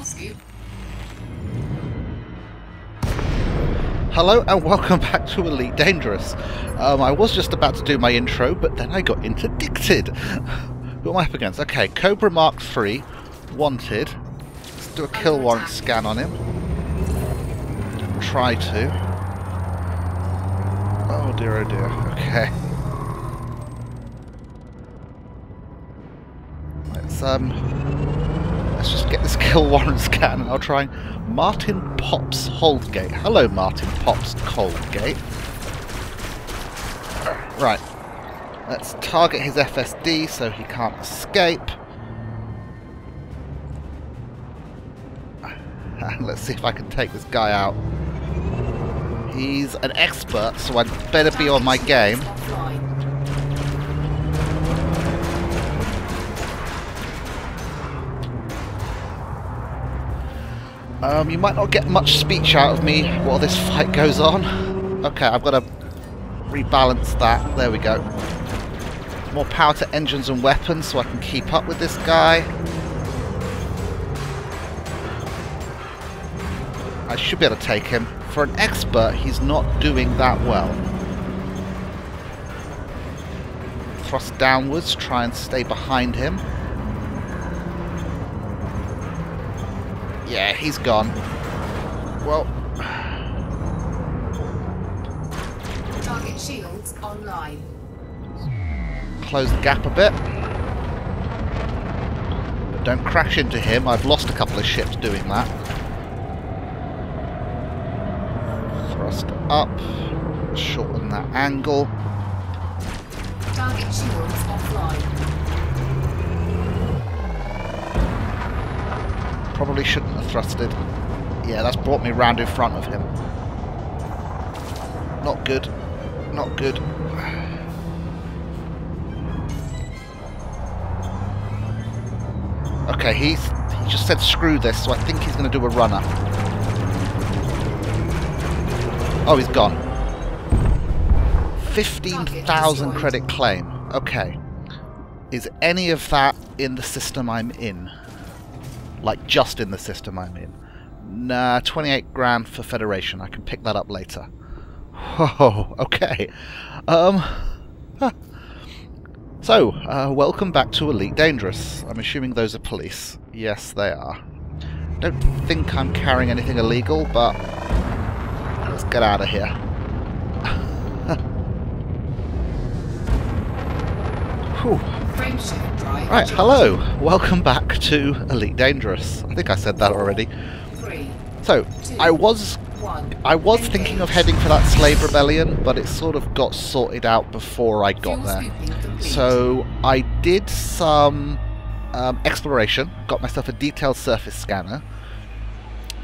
Fuel scoop. Hello and welcome back to Elite Dangerous. I was just about to do my intro, but then I got interdicted. Who am I up against? Okay, Cobra Mark III, wanted. Let's do a kill warrant scan on him. Try to. Oh dear, okay. Let's just get this kill warrant scan and I'll try Martin Pops Holdgate. Hello Martin Pops Holdgate. Right. Let's target his FSD so he can't escape. And let's see if I can take this guy out. He's an expert, so I'd better be on my game. You might not get much speech out of me while this fight goes on. Okay, I've got to rebalance that. There we go. More power to engines and weapons so I can keep up with this guy. I should be able to take him. For an expert, he's not doing that well. Thrust downwards, try and stay behind him. Yeah, he's gone. Well... Target shields online. Close the gap a bit. But don't crash into him. I've lost a couple of ships doing that. Thrust up. Shorten that angle. Target shields offline. Probably shouldn't have thrusted. Yeah, that's brought me round in front of him. Not good. Not good. Okay, he just said screw this, so I think he's going to do a runner. Oh, he's gone. 15,000 credit claim. Okay. Is any of that in the system I'm in? Like, just in the system I'm in? Nah, 28 grand for Federation. I can pick that up later. Oh, okay. So, welcome back to Elite Dangerous. I'm assuming those are police. Yes, they are. Don't think I'm carrying anything illegal, but let's get out of here. Whew. Right, hello. Welcome back to Elite Dangerous. I think I said that already. So, I was thinking of heading for that slave rebellion, but it sort of got sorted out before I got there. So I did some exploration, got myself a detailed surface scanner.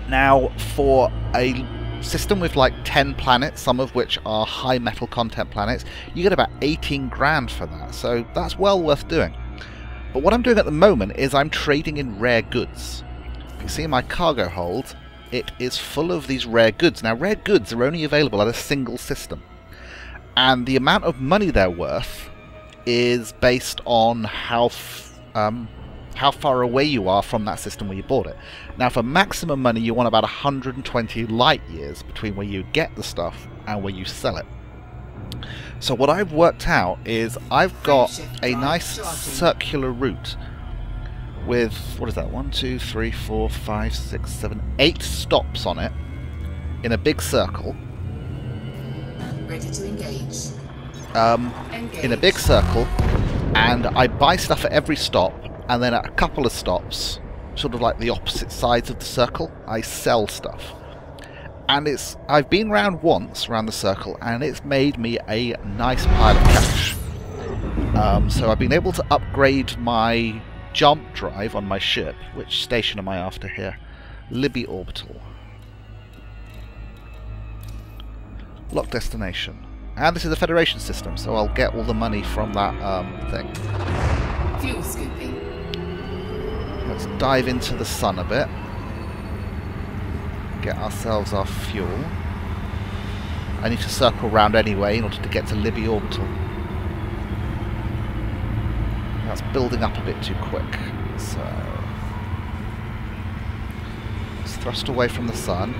Now, for a system with like 10 planets, some of which are high metal content planets, you get about 18 grand for that, so that's well worth doing. But what I'm doing at the moment is I'm trading in rare goods. If you see my cargo hold, it is full of these rare goods. Now, rare goods are only available at a single system, and the amount of money they're worth is based on how far away you are from that system where you bought it. Now, for maximum money, you want about 120 light years between where you get the stuff and where you sell it. So what I've worked out is I've got a nice circular route with, what is that, 1, 2, 3, 4, 5, 6, 7, 8 stops on it in a big circle. Ready to engage. In a big circle, and I buy stuff at every stop, and then at a couple of stops, sort of like the opposite sides of the circle, I sell stuff. And I've been round once around the circle, and it's made me a nice pile of cash. So I've been able to upgrade my jump drive on my ship. Which station am I after here? Libby Orbital. Lock destination. And this is a Federation system, so I'll get all the money from that thing. Fuel scooping. Let's dive into the sun a bit. Get ourselves our fuel. I need to circle round anyway in order to get to Libby Orbital. That's building up a bit too quick, so... thrust away from the sun.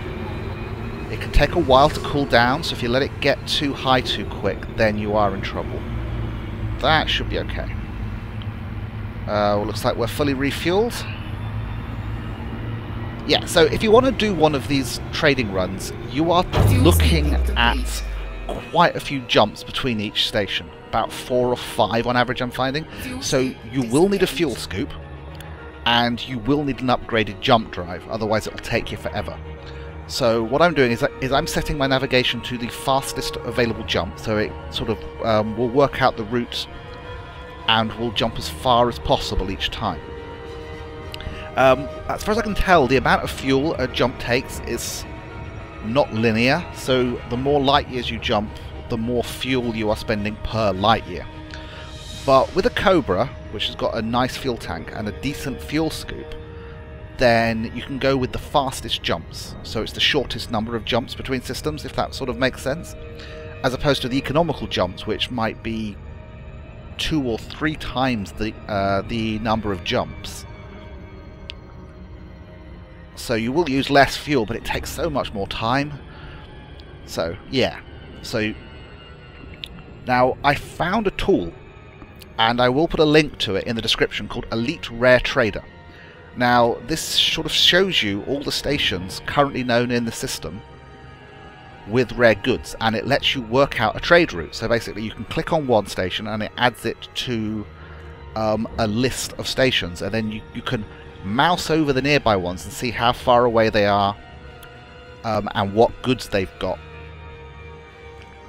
It can take a while to cool down, so if you let it get too high too quick, then you are in trouble. That should be okay. Well, looks like we're fully refueled. Yeah, so if you want to do one of these trading runs, you are looking at quite a few jumps between each station. About 4 or 5 on average, I'm finding. So you will need a fuel scoop, and you will need an upgraded jump drive, otherwise it will take you forever. So what I'm doing is I'm setting my navigation to the fastest available jump, so it sort of will work out the route and will jump as far as possible each time. As far as I can tell, the amount of fuel a jump takes is not linear, so the more light years you jump, the more fuel you are spending per light year. But with a Cobra, which has got a nice fuel tank and a decent fuel scoop, then you can go with the fastest jumps. So it's the shortest number of jumps between systems, if that sort of makes sense, as opposed to the economical jumps, which might be 2 or 3 times the number of jumps. So you will use less fuel, but it takes so much more time. So yeah. So now I found a tool, and I will put a link to it in the description, called Elite Rare Trader. Now this sort of shows you all the stations currently known in the system with rare goods, and it lets you work out a trade route. So basically you can click on one station and it adds it to a list of stations, and then you can mouse over the nearby ones and see how far away they are and what goods they've got.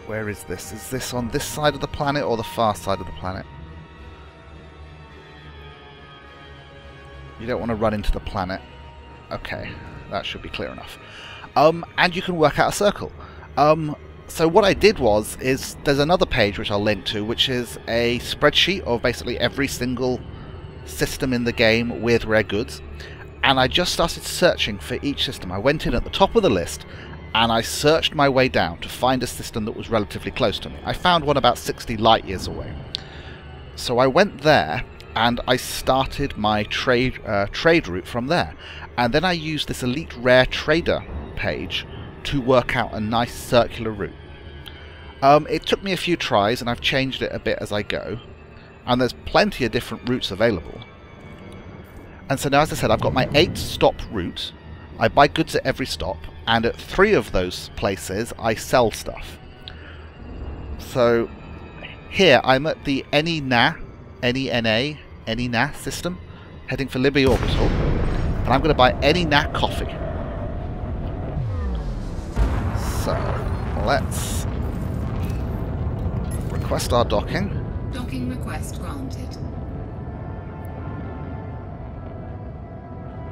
Where is this? Is this on this side of the planet or the far side of the planet? You don't want to run into the planet. Okay, that should be clear enough. And you can work out a circle. So what I did is there's another page which I'll link to, which is a spreadsheet of basically every single system in the game with rare goods, and I just started searching for each system. I went in at the top of the list and I searched my way down to find a system that was relatively close to me. I found one about 60 light years away. So I went there and I started my trade route from there, and then I used this Elite Rare Trader page to work out a nice circular route. It took me a few tries, and I've changed it a bit as I go, and there's plenty of different routes available. And so now, as I said, I've got my 8-stop route. I buy goods at every stop, and at 3 of those places I sell stuff. So here I'm at the NENA system, heading for Libby Orbital, and I'm going to buy NENA coffee. So let's request our docking. Docking request granted.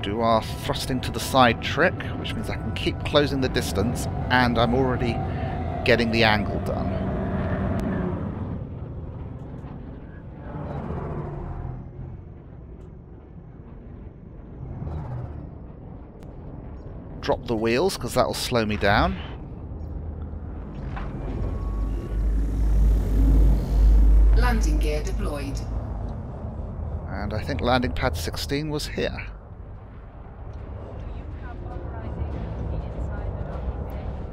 Do our thrusting to the side trick, which means I can keep closing the distance, and I'm already getting the angle done. Drop the wheels, because that'll slow me down. Landing gear deployed. And I think landing pad 16 was here.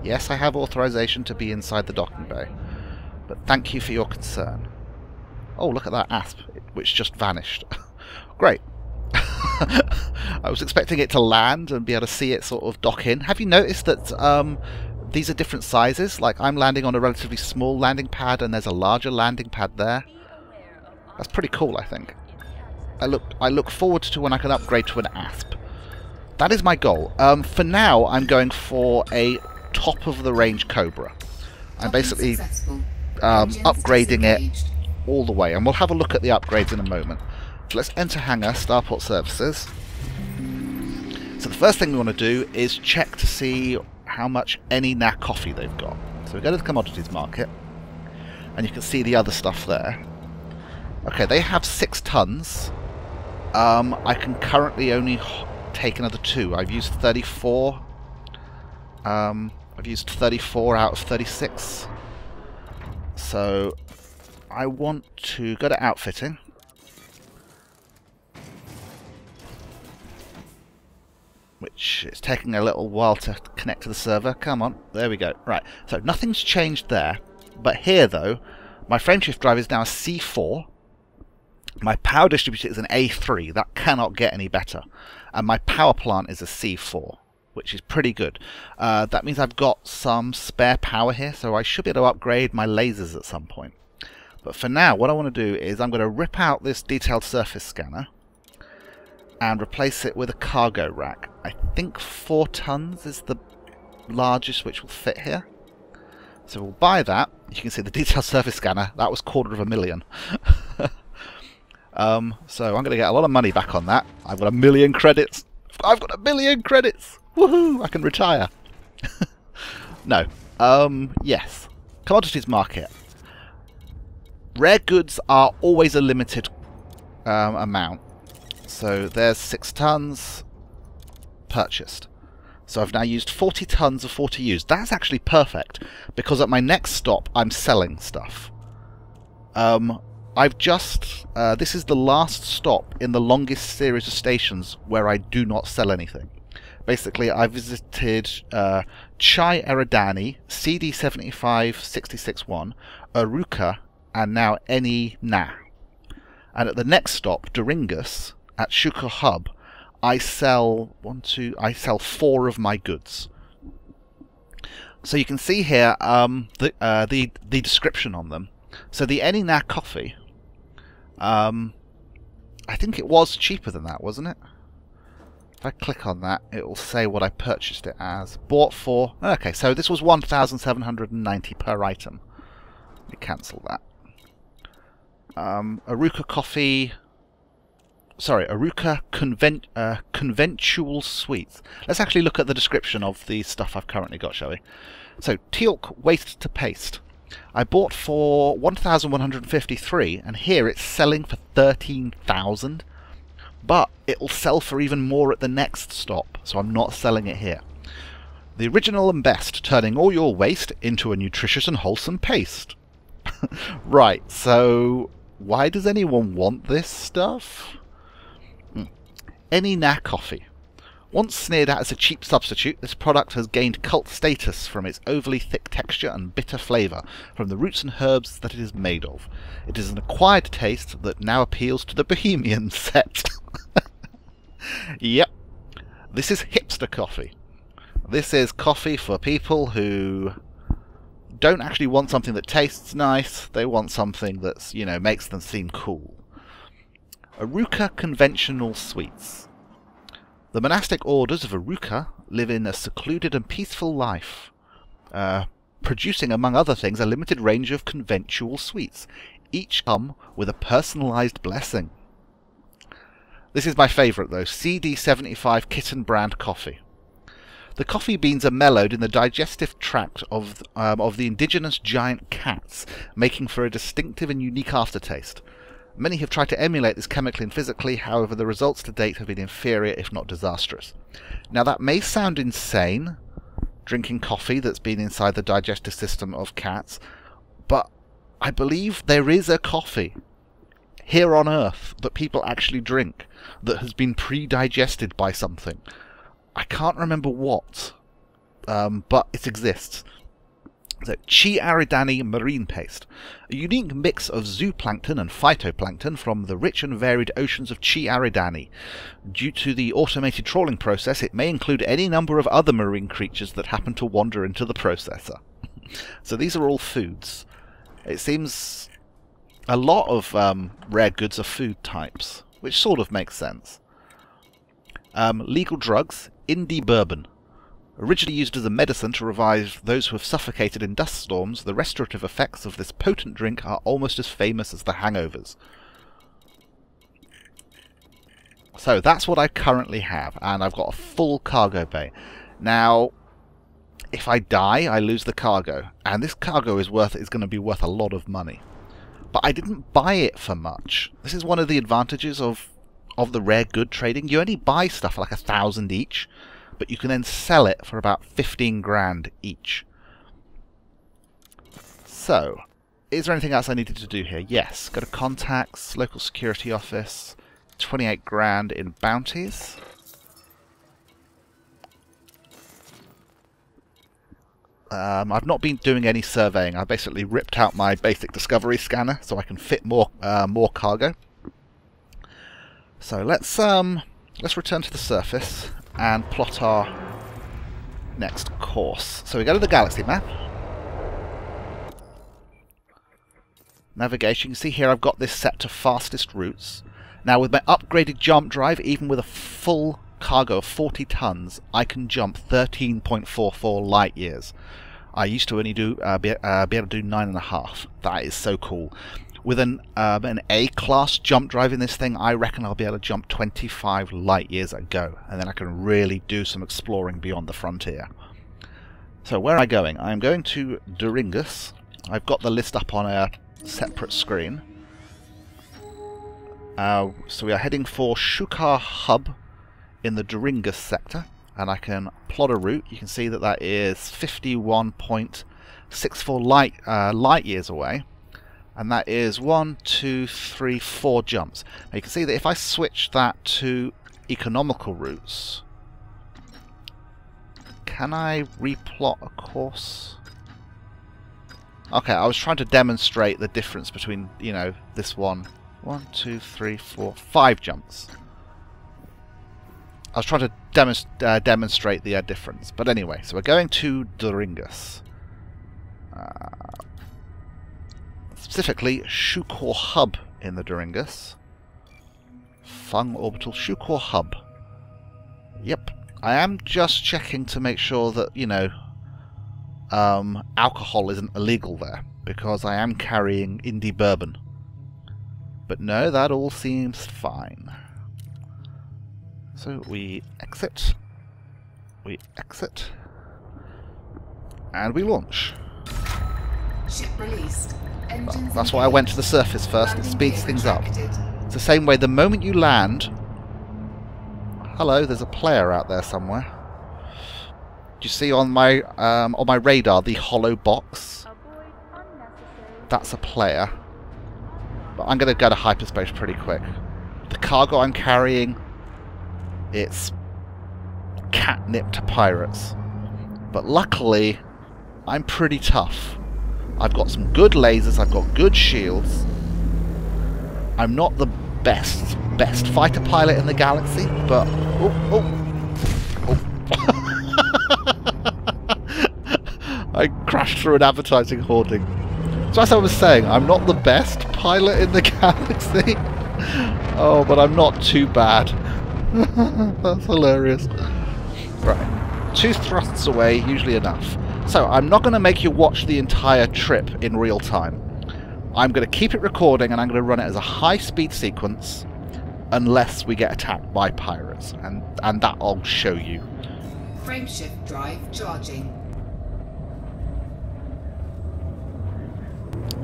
Yes, I have authorization to be inside the docking bay, but thank you for your concern. Oh, look at that asp, which just vanished. Great. I was expecting it to land and be able to see it sort of dock in. Have you noticed that these are different sizes? Like, I'm landing on a relatively small landing pad and there's a larger landing pad there. That's pretty cool, I think. I look forward to when I can upgrade to an asp. That is my goal. For now, I'm going for a top-of-the-range Cobra. I'm basically upgrading it all the way, and we'll have a look at the upgrades in a moment. So let's enter hangar, starport services. So the first thing we want to do is check to see how much NENA coffee they've got. So we go to the commodities market, and you can see the other stuff there. Okay, they have 6 tons. I can currently only take another 2. I've used 34. I've used 34 out of 36. So I want to go to outfitting. which is taking a little while to connect to the server. Come on, there we go. Right, so nothing's changed there, but here though, my frameshift drive is now a C4. My power distributor is an A3. That cannot get any better. And my power plant is a C4, which is pretty good. That means I've got some spare power here, so I should be able to upgrade my lasers at some point. But for now, what I want to do is I'm going to rip out this detailed surface scanner and replace it with a cargo rack. I think 4 tons is the largest which will fit here. So we'll buy that. You can see the detailed surface scanner, that was $250,000. So I'm going to get a lot of money back on that. I've got 1 million credits. I've got 1 million credits! Woohoo! I can retire. No. Yes. Commodities market. Rare goods are always a limited amount. So there's 6 tons purchased. So I've now used 40 tons of 40 used. That's actually perfect, because at my next stop I'm selling stuff. I've just... this is the last stop in the longest series of stations where I do not sell anything. Basically, I visited Chai Eridani, CD75-66-1, Aruka, and now Eni Na. And at the next stop, Doringus, at Shuko Hub, I sell 4 of my goods. So you can see here the description on them. So the Eni Na coffee, I think it was cheaper than that, wasn't it? If I click on that, it will say what I purchased it as. Bought for... Okay, so this was 1,790 per item. Let me cancel that. Aruka coffee... Sorry, Aruka conventual sweets. Let's actually look at the description of the stuff I've currently got, shall we? So, teal'c waste to paste. I bought for 1,153, and here it's selling for 13,000. But it'll sell for even more at the next stop, so I'm not selling it here. The original and best, turning all your waste into a nutritious and wholesome paste. Right, so why does anyone want this stuff? Eni Na coffee. Once sneered at as a cheap substitute, this product has gained cult status from its overly thick texture and bitter flavour from the roots and herbs that it is made of. It is an acquired taste that now appeals to the bohemian set. Yep. This is hipster coffee. This is coffee for people who don't actually want something that tastes nice. They want something that's, you know, makes them seem cool. Aruka conventional sweets. The monastic orders of Aruka live in a secluded and peaceful life, producing, among other things, a limited range of conventual sweets, each come with a personalised blessing. This is my favourite, though, CD75 Kitten brand coffee. The coffee beans are mellowed in the digestive tract of the indigenous giant cats, making for a distinctive and unique aftertaste. Many have tried to emulate this chemically and physically, however the results to date have been inferior, if not disastrous. Now that may sound insane, drinking coffee that's been inside the digestive system of cats, but I believe there is a coffee here on Earth that people actually drink that has been pre-digested by something. I can't remember what, but it exists. So, Chai Eridani marine paste, a unique mix of zooplankton and phytoplankton from the rich and varied oceans of Chai Eridani. Due to the automated trawling process, it may include any number of other marine creatures that happen to wander into the processor. So these are all foods. It seems a lot of rare goods are food types, which sort of makes sense. Legal drugs, Indie bourbon. Originally used as a medicine to revive those who have suffocated in dust storms, the restorative effects of this potent drink are almost as famous as the hangovers. So that's what I currently have, and I've got a full cargo bay. Now, if I die, I lose the cargo, and this cargo is going to be worth a lot of money. But I didn't buy it for much. This is one of the advantages of the rare good trading. You only buy stuff for like 1,000 each. But you can then sell it for about 15 grand each. So, is there anything else I needed to do here? Yes. Go to contacts, local security office, 28 grand in bounties. I've not been doing any surveying. I basically ripped out my basic discovery scanner so I can fit more cargo. So let's return to the surface and plot our next course. So we go to the galaxy map. Navigation. You can see here I've got this set to fastest routes. Now with my upgraded jump drive, even with a full cargo of 40 tons, I can jump 13.44 light years. I used to only be able to do 9.5. That is so cool. With an A-class jump drive in this thing, I reckon I'll be able to jump 25 light years at a go, and then I can really do some exploring beyond the frontier. So where am I going? I'm going to Doringus. I've got the list up on a separate screen. So we are heading for Shukar Hub in the Doringus sector, and I can plot a route. You can see that that is 51.64 light years away, and that is 1, 2, 3, 4 jumps. Now you can see that if I switch that to economical routes, can I replot a course? Okay, I was trying to demonstrate the difference between, you know, this one. 1, 2, 3, 4, 5 jumps. I was trying to demonstrate the difference. But anyway, so we're going to Doringus. Specifically, Shukor Hub in the Doringus. Fung Orbital Shukor Hub. Yep. I am just checking to make sure that, you know, alcohol isn't illegal there, because I am carrying indie bourbon. But no, that all seems fine. So we exit, and we launch. Ship released. Well, that's why I went to the surface first. It speeds things up. It's the same way the moment you land... Hello, there's a player out there somewhere. Do you see on my radar the hollow box? That's a player. But I'm going to go to hyperspace pretty quick. The cargo I'm carrying, it's catnip to pirates. But luckily, I'm pretty tough. I've got some good lasers, I've got good shields. I'm not the best fighter pilot in the galaxy, but... I crashed through an advertising hoarding. So as I was saying, I'm not the best pilot in the galaxy. Oh, but I'm not too bad. That's hilarious. Right. 2 thrusts away, usually enough. So, I'm not going to make you watch the entire trip in real time. I'm going to keep it recording and I'm going to run it as a high-speed sequence unless we get attacked by pirates. And that I'll show you. Frameshift drive charging.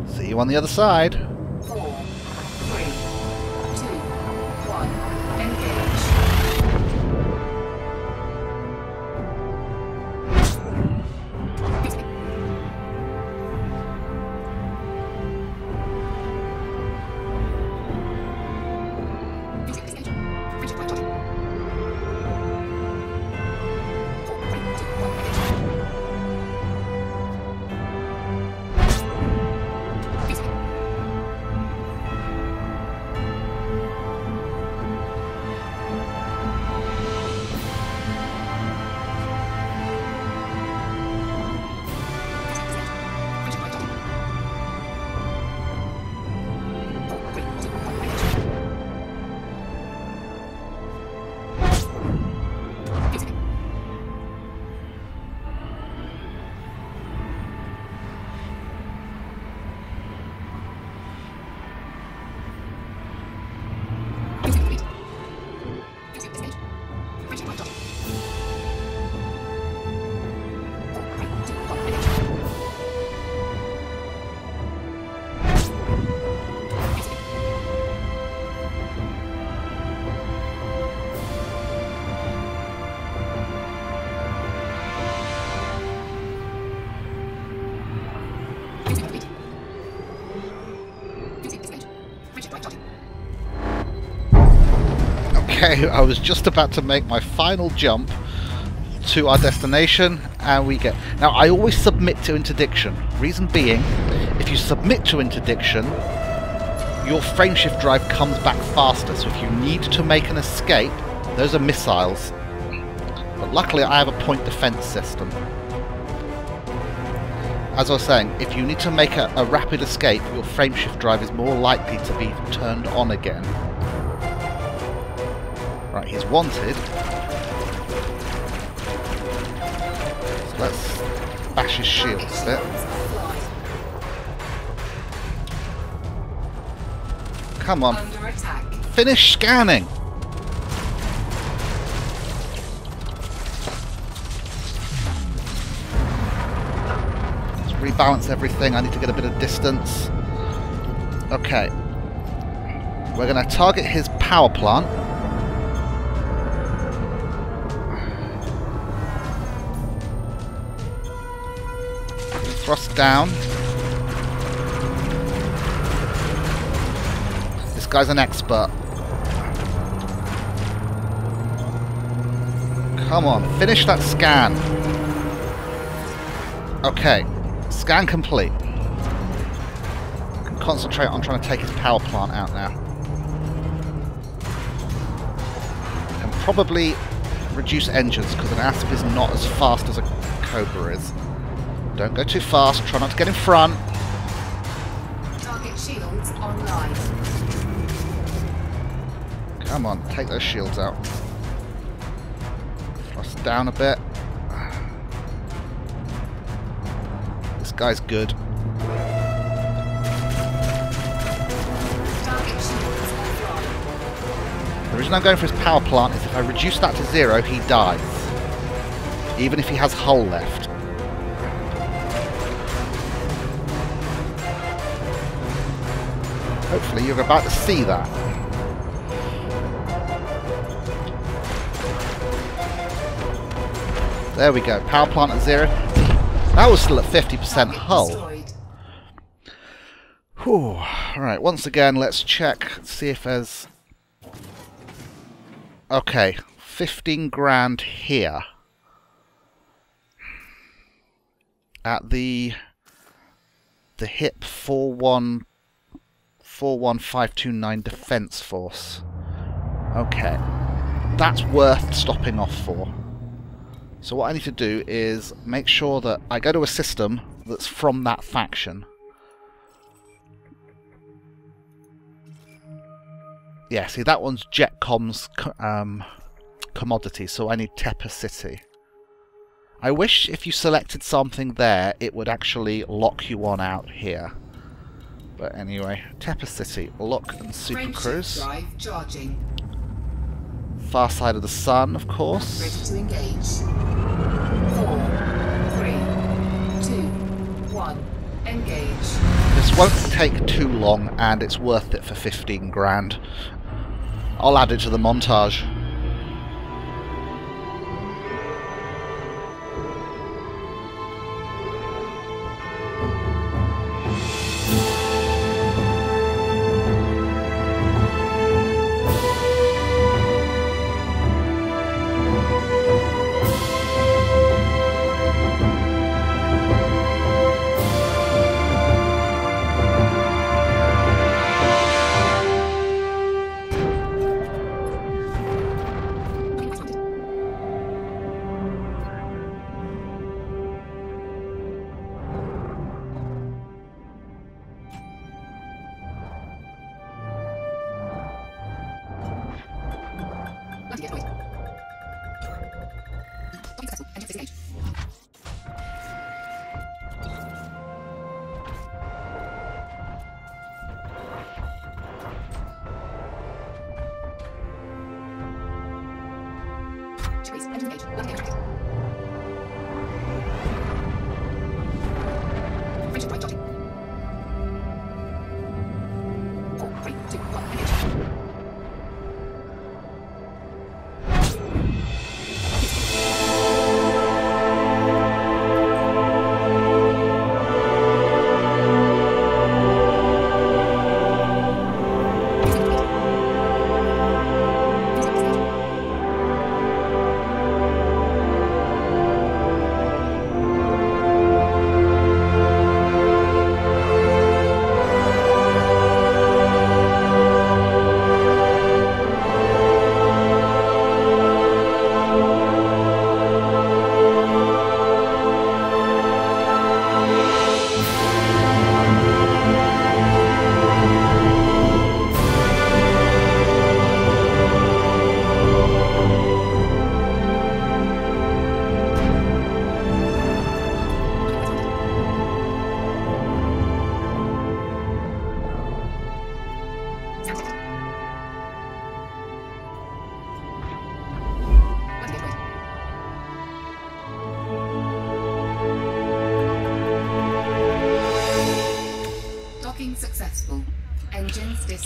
See you on the other side. 4, 3, 2, 1, engage. Okay, I was just about to make my final jump to our destination, and we get... Now, I always submit to interdiction. Reason being, if you submit to interdiction, your frameshift drive comes back faster, so if you need to make an escape, those are missiles. But luckily I have a point defense system. As I was saying, if you need to make a rapid escape, your frameshift drive is more likely to be turned on again. Right, he's wanted. So let's bash his shields a bit. Come on. Finish scanning! Let's rebalance everything. I need to get a bit of distance. Okay. We're going to target his power plant. Thrust down. This guy's an expert. Come on, finish that scan. Okay, scan complete. I can concentrate on trying to take his power plant out now. I can probably reduce engines because an Asp is not as fast as a Cobra is. Don't go too fast, try not to get in front. Target shields online. Come on, take those shields out. Thrust down a bit. This guy's good. Target shields offline. The reason I'm going for his power plant is if I reduce that to 0, he dies. Even if he has hull left. Hopefully you're about to see that. There we go. Power plant at 0. That was still at 50% hull. Whew. Alright, once again, let's check, see if there's... Okay, 15 grand here. At the HIP 41529 Defence Force. Okay. That's worth stopping off for. So what I need to do is make sure that I go to a system that's from that faction. Yeah, see, that one's Jetcom's commodity, so I need Tepper City. I wish if you selected something there, it would actually lock you on out here. But anyway, Tepper City, lock and super cruise. Drive charging. Far side of the sun, of course. Ready to engage. 4, 3, 2, 1. Engage. This won't take too long, and it's worth it for 15 grand. I'll add it to the montage.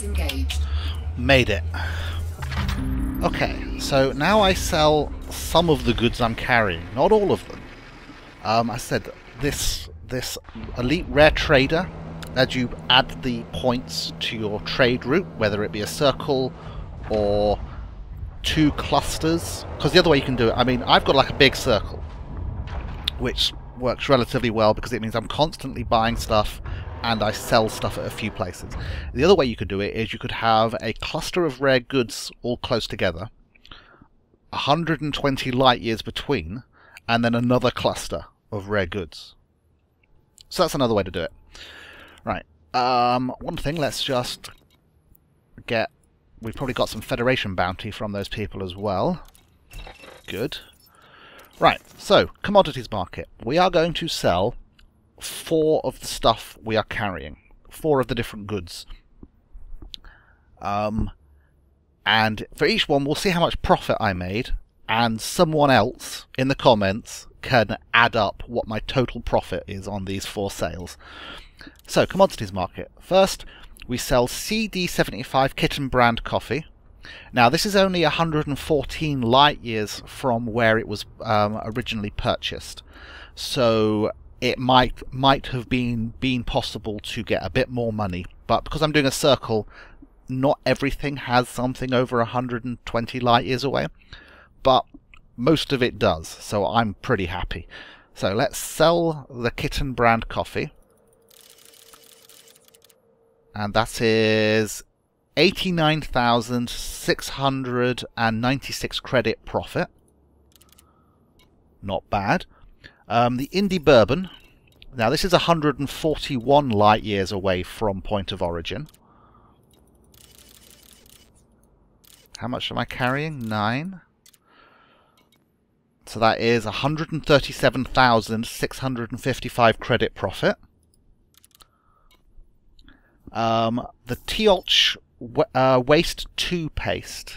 Disengaged. Made it. Okay, so now I sell some of the goods I'm carrying, not all of them. I said this elite rare trader, as you add the points to your trade route, whether it be a circle or 2 clusters, because the other way you can do it, I mean, I've got like a big circle, which works relatively well because it means I'm constantly buying stuff and I sell stuff at a few places. The other way you could do it is you could have a cluster of rare goods all close together, 120 light years between, and then another cluster of rare goods. So that's another way to do it. Right. One thing, let's just get... We've probably got some Federation bounty from those people as well. Good. Right, so, commodities market. We are going to sell 4 of the stuff we are carrying. 4 of the different goods. And for each one, we'll see how much profit I made, and someone else in the comments can add up what my total profit is on these 4 sales. So, commodities market. First, we sell CD75 Kitten brand coffee. Now, this is only 114 light years from where it was originally purchased. So, it might have been possible to get a bit more money. But because I'm doing a circle, not everything has something over 120 light years away. But most of it does, so I'm pretty happy. So let's sell the Kitten brand coffee. And that is 89,696 credit profit. Not bad. The Indie bourbon. Now this is 141 light years away from point of origin. How much am I carrying? 9. So that is 137,655 credit profit. The Teolch Waste 2 paste.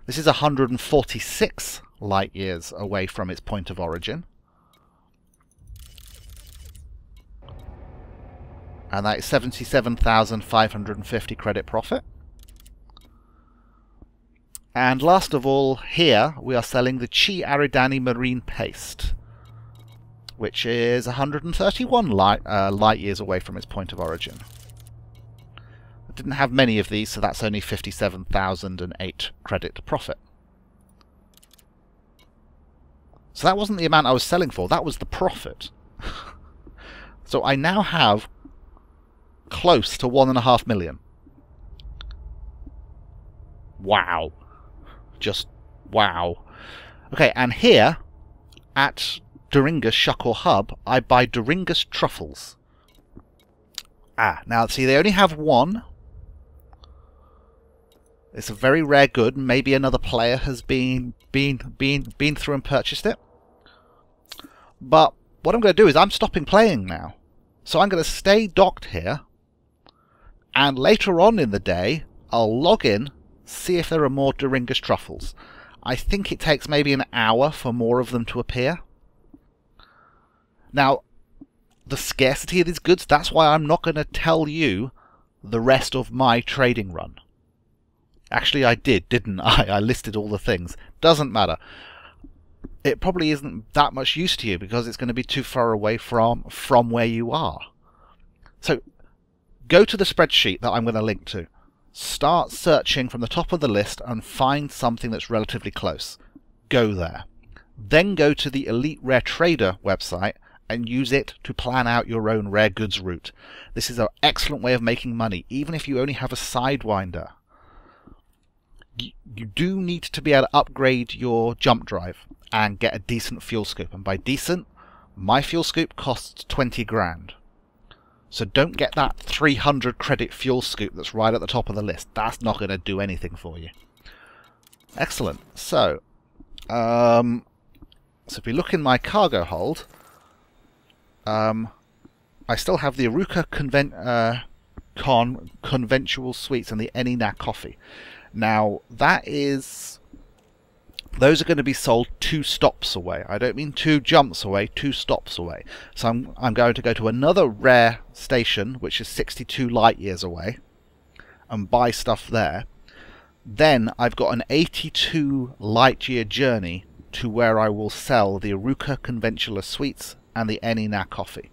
This is 146 light years away from its point of origin. And that is 77,550 credit profit. And last of all, here we are selling the Chi Aridani Marine Paste, which is 131 light years away from its point of origin. I didn't have many of these, so that's only 57,008 credit profit. So that wasn't the amount I was selling for, that was the profit. So I now have close to 1.5 million. Wow. Just wow. Okay, and here at Doringus Shukor Hub, I buy Doringus truffles. Now see, they only have 1. It's a very rare good. Maybe another player has been through and purchased it. But what I'm going to do is I'm stopping playing now. So I'm going to stay docked here, and later on in the day I'll log in, see if there are more Doringus truffles. I think it takes maybe an hour for more of them to appear. Now, the scarcity of these goods, that's why I'm not going to tell you the rest of my trading run. Actually, I did, didn't I? I listed all the things. Doesn't matter. It probably isn't that much use to you because it's going to be too far away from where you are. So, go to the spreadsheet that I'm going to link to. Start searching from the top of the list and find something that's relatively close. Go there. Then go to the Elite Rare Trader website and use it to plan out your own rare goods route. This is an excellent way of making money, even if you only have a Sidewinder. You do need to be able to upgrade your jump drive and get a decent fuel scoop. And by decent, my fuel scoop costs 20 grand. So don't get that 300 credit fuel scoop that's right at the top of the list. That's not going to do anything for you. Excellent. So, if we look in my cargo hold, I still have the Aruka Conventual Sweets and the Enina Coffee. Now, those are going to be sold 2 stops away. I don't mean 2 jumps away, 2 stops away. So I'm going to go to another rare station, which is 62 light years away, and buy stuff there, then I've got an 82 light year journey to where I will sell the Aruka Conventular Sweets and the Enina coffee.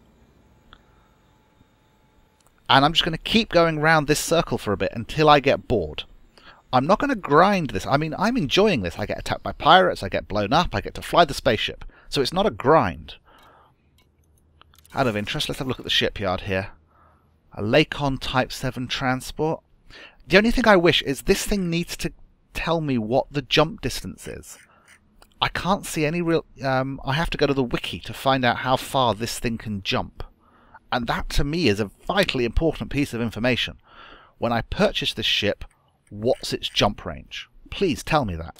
And I'm just going to keep going around this circle for a bit until I get bored. I'm not going to grind this. I mean, I'm enjoying this. I get attacked by pirates, I get blown up, I get to fly the spaceship. So it's not a grind. Out of interest, let's have a look at the shipyard here. A Lakon Type 7 transport. The only thing I wish is this thing needs to tell me what the jump distance is. I can't see any real... I have to go to the wiki to find out how far this thing can jump. And that, to me, is a vitally important piece of information. When I purchase this ship, what's its jump range? Please tell me that.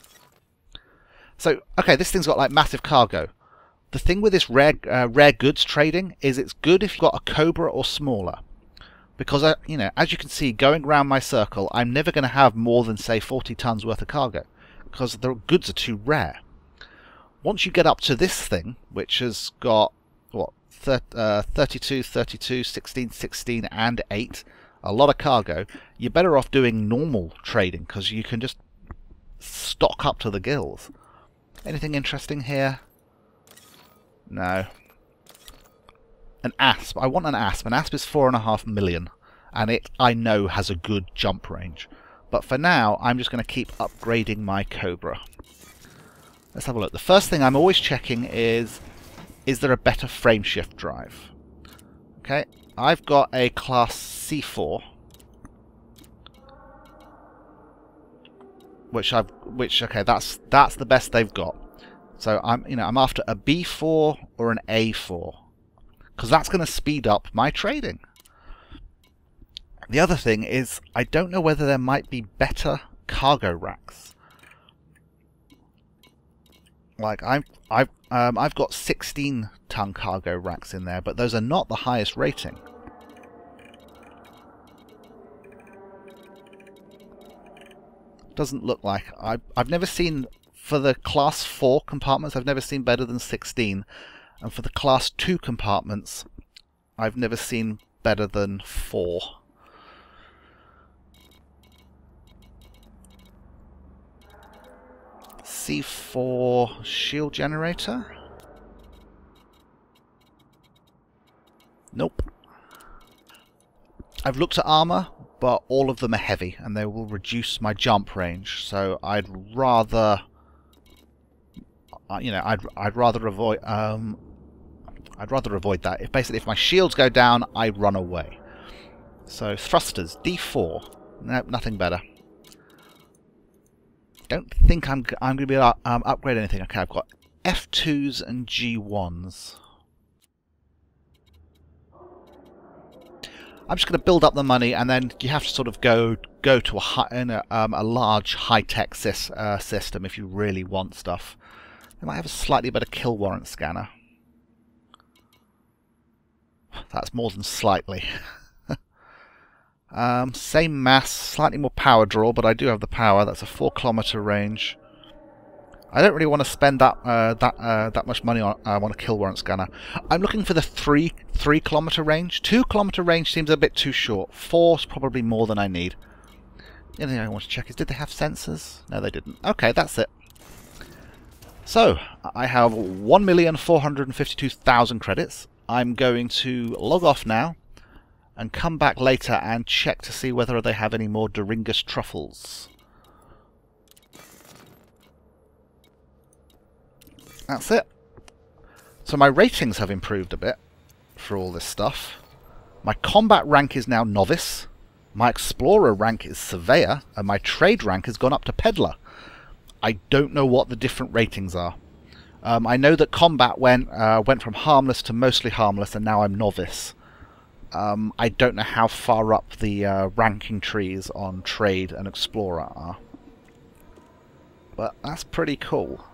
So, okay, this thing's got, like, massive cargo. The thing with this rare goods trading is it's good if you've got a Cobra or smaller. Because, you know, as you can see, going around my circle, I'm never going to have more than, say, 40 tons worth of cargo. Because the goods are too rare. Once you get up to this thing, which has got, what, 32, 32, 16, 16 and 8, a lot of cargo, you're better off doing normal trading because you can just stock up to the gills. Anything interesting here? No. An asp. I want an asp. An asp is 4.5 million, and it, I know, has a good jump range. But for now, I'm just going to keep upgrading my Cobra. Let's have a look. The first thing I'm always checking is there a better frameshift drive? Okay, I've got a class C4, which okay, that's the best they've got. So I'm after a B4 or an A4, because that's going to speed up my trading. The other thing is I don't know whether there might be better cargo racks. Like I've got 16-ton cargo racks in there, but those are not the highest rating. Doesn't look like I've never seen, for the class 4 compartments, I've never seen better than 16, and for the class 2 compartments, I've never seen better than 4. C4 shield generator? Nope. I've looked at armor, but all of them are heavy and they will reduce my jump range, so I'd rather I'd rather avoid that. If my shields go down, I run away. So thrusters D4. Nope, nothing better. Don't think I'm going to be able to upgrade anything. Okay, I've got F2s and G1s. I'm just going to build up the money, and then you have to sort of go to a large high-tech system if you really want stuff. They might have a slightly better kill warrant scanner. That's more than slightly. Same mass, slightly more power draw, but I do have the power. That's a 4-kilometer range. I don't really want to spend that much money on a kill warrant scanner. I'm looking for the 3-kilometer range. 2-kilometer range seems a bit too short. 4 is probably more than I need. The other thing I want to check is, did they have sensors? No, they didn't. Okay, that's it. So, I have 1,452,000 credits. I'm going to log off now and come back later and check to see whether they have any more Doringus truffles. That's it. So my ratings have improved a bit for all this stuff. My combat rank is now novice, my explorer rank is surveyor, and my trade rank has gone up to peddler. I don't know what the different ratings are. I know that combat went from harmless to mostly harmless, and now I'm novice. I don't know how far up the ranking trees on trade and explorer are. But that's pretty cool.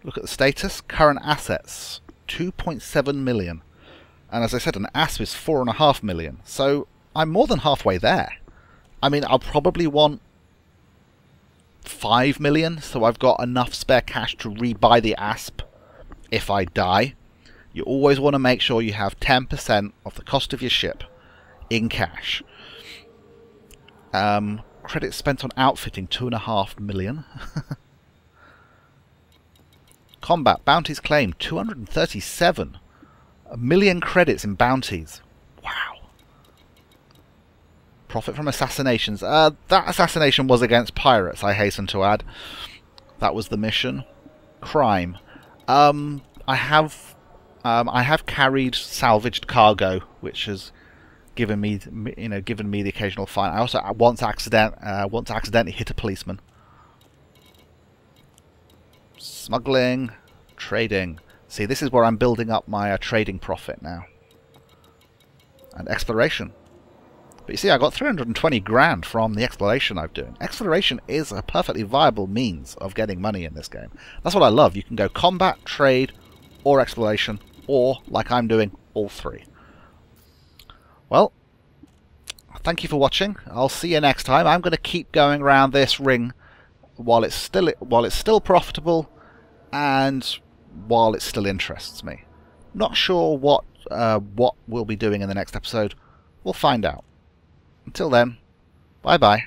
Look at the status. Current assets, 2.7 million. And as I said, an ASP is 4.5 million. So I'm more than halfway there. I mean, I'll probably want 5 million, so I've got enough spare cash to rebuy the ASP if I die. You always want to make sure you have 10% of the cost of your ship. in cash. Credits spent on outfitting, 2.5 million. Combat, bounties claimed, 237. 1 million credits in bounties. Wow. Profit from assassinations. That assassination was against pirates, I hasten to add. That was the mission. Crime. I have carried salvaged cargo, which has given me, the occasional fine. I also once accidentally hit a policeman. Smuggling, trading. See, this is where I'm building up my trading profit now. And exploration. But you see, I got 320 grand from the exploration I'm doing. Exploration is a perfectly viable means of getting money in this game. That's what I love. You can go combat, trade, or exploration, or, like I'm doing, all three. Well, thank you for watching. I'll see you next time. I'm going to keep going around this ring while it's still profitable and while it still interests me. Not sure what we'll be doing in the next episode. We'll find out. Until then, bye-bye.